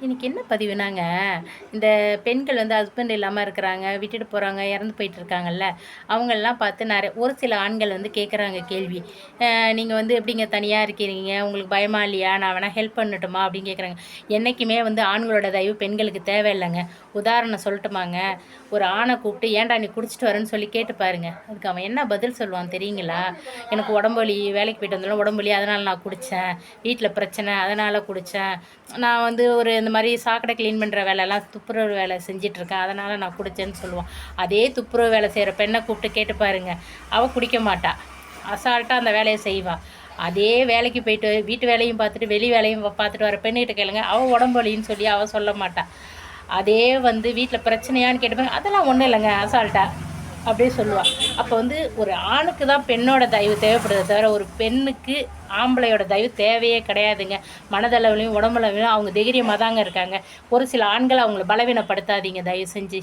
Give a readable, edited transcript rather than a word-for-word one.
இன்னைக்கு என்ன பதிவுனாங்க, இந்த பெண்கள் வந்து ஹஸ்பண்ட் இல்லாம இருக்கிறாங்க, விட்டுட்டு போறாங்க, இறந்து போயிட்டு இருக்காங்கல்ல, அவங்களலாம் பார்த்து ஒரு சில ஆண்கள் வந்து கேட்குறாங்க கேள்வி. "நீங்க வந்து எப்படிங்க தனியா இருக்கிறீங்க? உங்களுக்கு பயமா இல்லையா? நான் வேணா ஹெல்ப் பண்ணட்டுமா?" அப்படின்னு கேட்குறாங்க. என்னைக்குமே வந்து ஆண்களோட தயவு பெண்களுக்கு தேவையில்லங்க. உதாரணம் சொல்லட்டுமாங்க? ஒரு ஆண கூப்பிட்டு, "ஏன்டா நீ குடிச்சிட்டு வரேன்னு?" சொல்லி கேட்டு பாருங்க. அதுக்கு அவன் என்ன பதில் சொல்லுவான் தெரியுங்களா? "எனக்கு உடம்பு வலி, வேலைக்கு போயிட்டு வந்தோனே உடம்பு வலி, அதனால நான் குடிச்சேன். வீட்ல பிரச்சனை, அதனால குடிச்சேன். நான் வந்து ஒரு இந்த மாரி சாக்கடை கிளீன் பண்ணுற வேலைலாம் துப்புரவு வேலை செஞ்சிட்ருக்கேன். அதனால நான் குடிச்சேன்னு சொல்லுவான். அதே துப்புரவு வேலை செய்ற பெண்ண கூப்பிட்டு கேட்டு பாருங்க. அவ குடிக்க மாட்டா. அசால்ட்டா அந்த வேலைய செய்வா. அதே வேலைக்கு போயிட்டு வீட்டு வேலையும் பார்த்துட்டு, வெளி வேலையும் பார்த்துட்டு வர பெண்ணுகிட்ட கேளுங்க. அவ உடம்பு வலின்னு சொல்லி அவ சொல்ல மாட்டா. அதே வந்து வீட்ல பிரச்சனையான்னு கேட்டு பாருங்க. அதெல்லாம் ஒண்ணும் இல்லங்க அசால்ட்டா. அப்படியே சொல்லுவா. அப்ப வந்து ஒரு ஆணுக்கு தான் பெண்ணோட தயவு தேவைப்படுதே தவிர, ஒரு பெண்ணுக்கு ஆம்பளையோட தயவு தேவையே கிடையாதுங்க. மனதளவிலயும், உடம்பளவிலும் அவங்க தைரியமா தாங்க இருக்காங்க. ஒரு சில ஆண்கள் அவங்கள பலவீனப்படுத்தாதீங்க தயவு செஞ்சு.